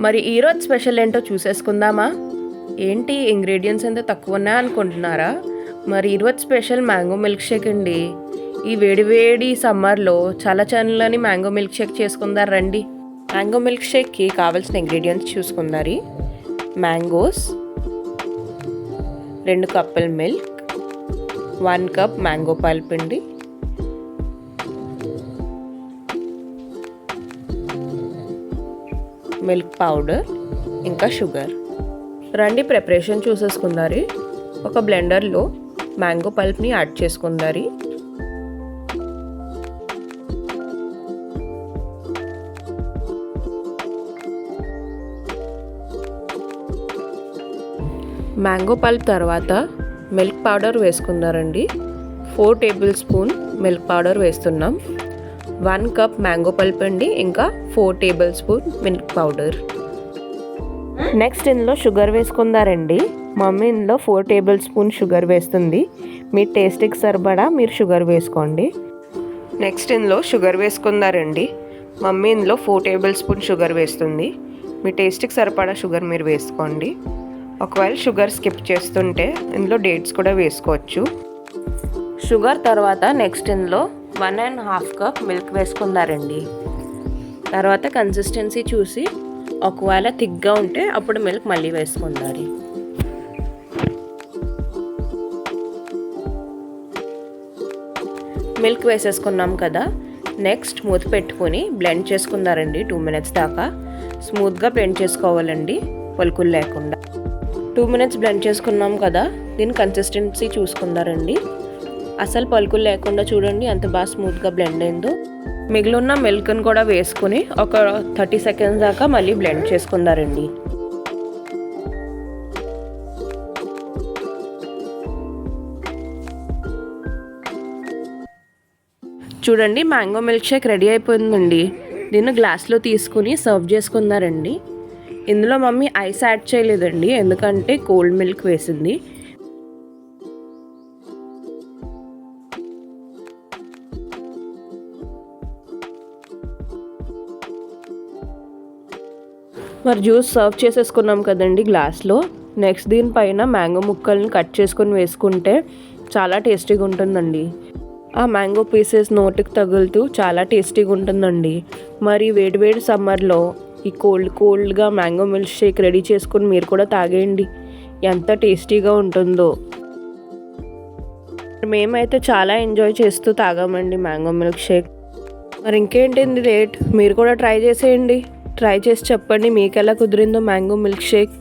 మరి ఈరోజు స్పెషల్ ఏంటో చూసేసుకుందామా? ఏంటి ఇంగ్రీడియంట్స్ ఎంత తక్కువ ఉన్నాయా అనుకుంటున్నారా? మరి ఈరోజు స్పెషల్ మ్యాంగో మిల్క్ షేక్ అండి. ఈ వేడి సమ్మర్లో చాలా చల్లని మ్యాంగో మిల్క్ షేక్ చేసుకుందారు రండి. మ్యాంగో మిల్క్ షేక్కి కావాల్సిన ఇంగ్రీడియంట్స్ చూసుకుందారి. మ్యాంగోస్, 2 కప్పుల మిల్క్, 1 కప్ మ్యాంగో పాలపిండి, మిల్క్ పౌడర్, ఇంకా షుగర్. రండి ప్రిపరేషన్ చూసేసుకుందారి. ఒక బ్లెండర్లో మ్యాంగో పల్ప్ని యాడ్ చేసుకుందారి. మ్యాంగో పల్ప్ తర్వాత మిల్క్ పౌడర్ వేసుకుందారండి. 4 టేబుల్ స్పూన్ మిల్క్ పౌడర్ వేస్తున్నాం. 1 కప్ మ్యాంగో పల్ప్ అండి, ఇంకా 4 tablespoon milk powder. Next ఇందులో షుగర్ వేసుకుందారండి. మమ్మీ ఇందులో 4 టేబుల్ స్పూన్ షుగర్ వేస్తుంది. మీ టేస్ట్కి సరిపడా మీరు షుగర్ వేసుకోండి. నెక్స్ట్ ఇందులో షుగర్ వేసుకుందారండి. మమ్మీ ఇందులో 4 టేబుల్ స్పూన్ షుగర్ వేస్తుంది. మీ టేస్ట్కి సరిపడా షుగర్ మీరు వేసుకోండి. ఒకవేళ షుగర్ స్కిప్ చేస్తుంటే ఇందులో డేట్స్ కూడా వేసుకోవచ్చు. షుగర్ తర్వాత నెక్స్ట్ ఇందులో 1.5 కప్ మిల్క్ వేసుకుందారండి. తర్వాత కన్సిస్టెన్సీ చూసి ఒకవేళ థిక్గా ఉంటే అప్పుడు మిల్క్ మళ్ళీ వేసుకుందారి. మిల్క్ వేసేసుకున్నాం కదా, నెక్స్ట్ మూత పెట్టుకొని బ్లెండ్ చేసుకుందారండి. 2 మినిట్స్ దాకా స్మూత్గా బ్లెండ్ చేసుకోవాలండి, పలుకులు లేకుండా. 2 మినిట్స్ బ్లెండ్ చేసుకున్నాం కదా, దీని కన్సిస్టెన్సీ చూసుకుందారండి. అసలు పలుకులు లేకుండా చూడండి ఎంత బాగా స్మూత్గా బ్లెండ్ అయిందో. మిగిలిన మిల్క్ని కూడా వేసుకుని ఒక 30 సెకండ్స్ దాకా మళ్ళీ బ్లెండ్ చేసుకుందారండి. చూడండి మ్యాంగో మిల్క్ షేక్ రెడీ అయిపోయిందండి. దీన్ని గ్లాస్లో తీసుకుని సర్వ్ చేసుకుందారండి. ఇందులో మమ్మీ ఐస్ యాడ్ చేయలేదండి, ఎందుకంటే కోల్డ్ మిల్క్ వేసింది. మరి జ్యూస్ సర్వ్ చేసేసుకున్నాం కదండి గ్లాస్లో. నెక్స్ట్ దీనిపైన మ్యాంగో ముక్కల్ని కట్ చేసుకొని వేసుకుంటే చాలా టేస్టీగా ఉంటుందండి. ఆ మ్యాంగో పీసెస్ నోటికి తగులుతూ చాలా టేస్టీగా ఉంటుందండి. మరి వేడివేడి సమ్మర్లో ఈ కోల్డ్గా మ్యాంగో మిల్క్ షేక్ రెడీ చేసుకుని మీరు కూడా తాగేయండి, ఎంత టేస్టీగా ఉంటుందో. మేమైతే చాలా ఎంజాయ్ చేస్తూ తాగామండి మ్యాంగో మిల్క్ షేక్. మరి ఇంకేంటి లేట్, మీరు కూడా ట్రై చేసేయండి. ట్రై చేసి చెప్పండి మీకు ఎలా కుదిరిందో మ్యాంగో మిల్క్ షేక్.